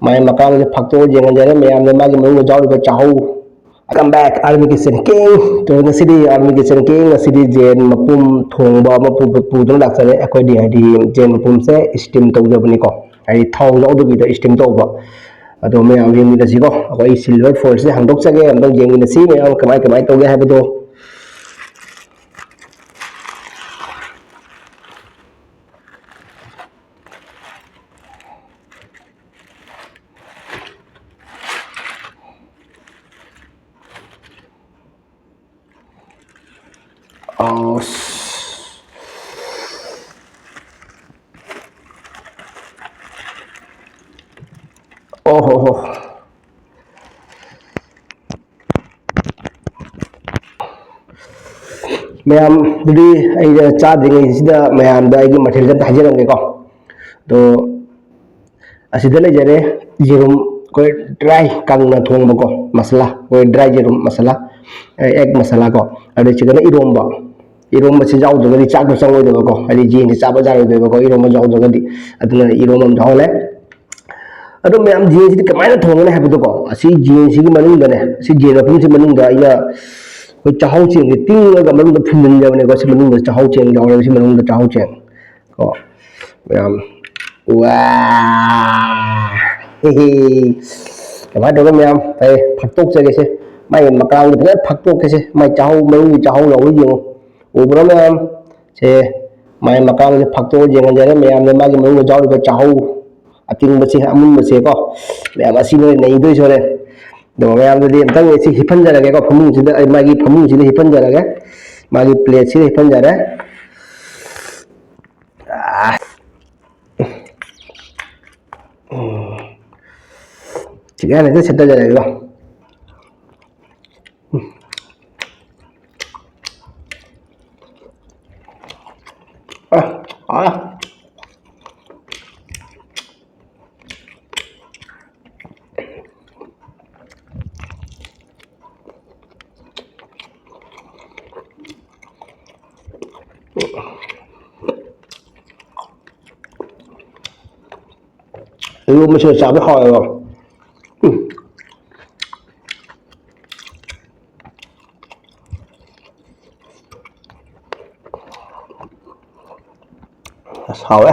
ꯃꯥꯏ ꯃꯀꯥꯡꯁꯦ ꯐꯛꯇꯣꯛꯑ ꯌꯦꯡꯍꯟꯖꯔꯦ ꯃꯌꯥꯝꯅ ꯃꯥꯒꯤ ꯃꯅꯨꯡꯗ ꯌꯥꯎꯔꯤꯕ ꯆꯥꯍꯧ Welcome back Army Kitchen King to ngasidi Army Kitchen King ngasidi jen mapum thongba mapum pudung laksane akhodi hadi jen mapum se steam tawjabani ko hadi thau yaudu bi da steam tawba ado mayam yemi da sigo akoi silver foil se hangdok chage amdong jengi na si mayam kamai kamai tawge habado oh mayam dudi ai cha dingai sida mayam da ai mathil da hajirange ko to asida le jare jerum koi dry kangna thongba ko masala koi dry jerum masala egg masala ko ade chigana iromba si jaw dogadi chak do changoi do ko ade jin si chaba jaro do ko iromba jaw dogadi aduna iromba jawle ado mayam jin si kamaina thongna habdo ko asi jin si manung da ne si jin apum si manung da ina koi chahau cheng ni ting ga manung da phunnin jawne ko si manung da chahau cheng jawle si manung da chahau cheng ko mayam wah hehe kamai do mayam ai phaktok chage se mai makang ni phak phaktok ke se mai chahau manung chahau law yeng ubra mayam se mai makang ni phaktok yeng jare mayam na magi manung da jawle chahau ating ba se amun ba se ko mayam asi no nei doi sore do mayam di antang si hipan jarage ko phamung sida ai magi phamung sida hipan jarage magi plate sida hipan jare chicken itu seta jarage ko 이거 무슨 잡이 하요. Sao đấy.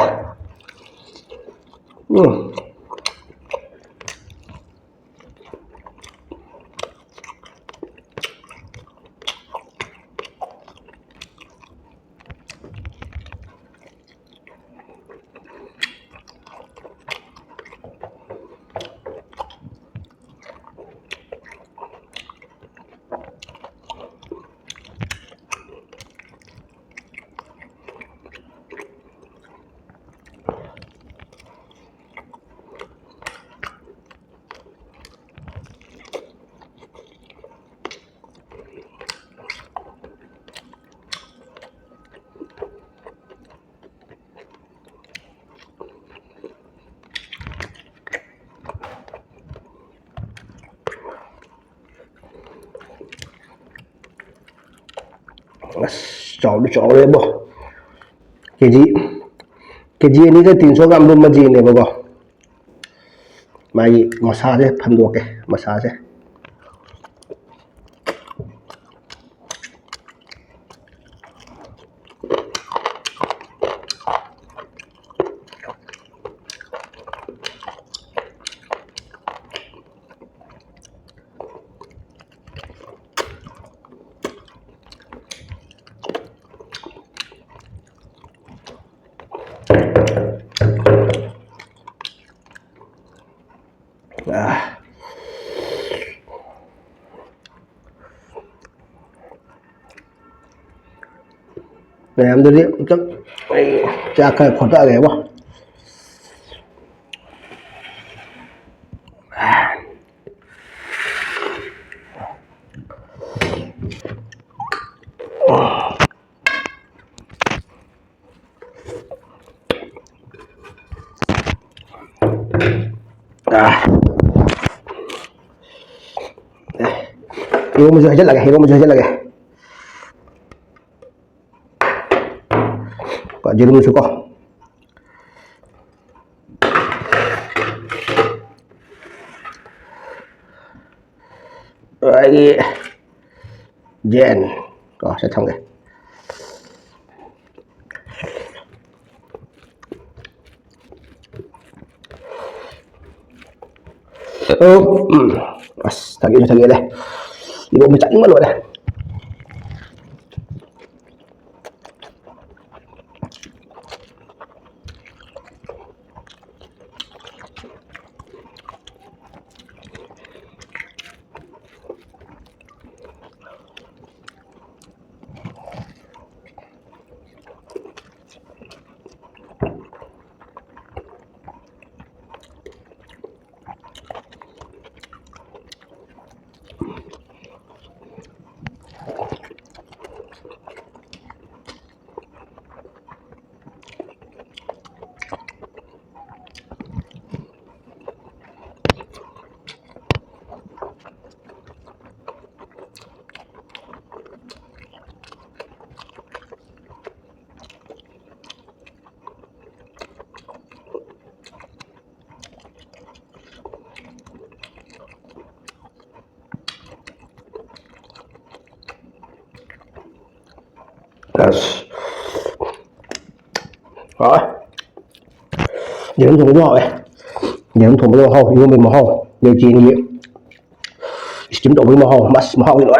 Chảo lên bộ kg ini ke 300 gram belum maji ne bago mai massage phando ke massage em tôi đi chắc cha cái khó ta ghé quá ibu musuh aja lagi Pak jerum suka ꯑꯩꯒꯤ ꯖꯦꯟ ꯀꯣ ꯁꯤ ꯊꯝꯒꯦ ꯑꯁ ꯊꯛꯒꯦꯗ ꯏꯔꯣꯝꯕ ꯆꯥꯅꯤꯡꯕ ꯂꯣꯏꯔꯦ Yes. Rồi. Giờ thùng nó rồi. Giờ thùng nó hao, yêu mình mà hao. Giờ chi gì? Kiếm độ với mà hao gì nữa.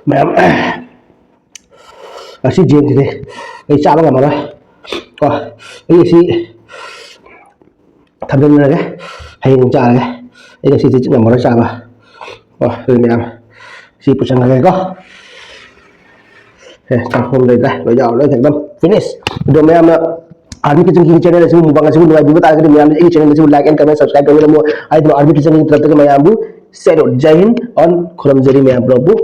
Mẹ xí chiên thì cái chả bao giờ mà đây cái gì xí thầm lên này cái hay cũng chả cái xí chỉ mà nó chả mà rồi mẹ xí bữa sáng này có trong hôm nay đây rồi giờ nó thành tâm finish rồi mẹ Army Kitchen की channel से मुबांग से नुआई भी बता के मैं ये channel से like and comment subscribe करने लो आई तो आर्मी किचन की तरफ से मैं आंबू सेरो जय हिंद और खुलम जरी मैं आप लोगों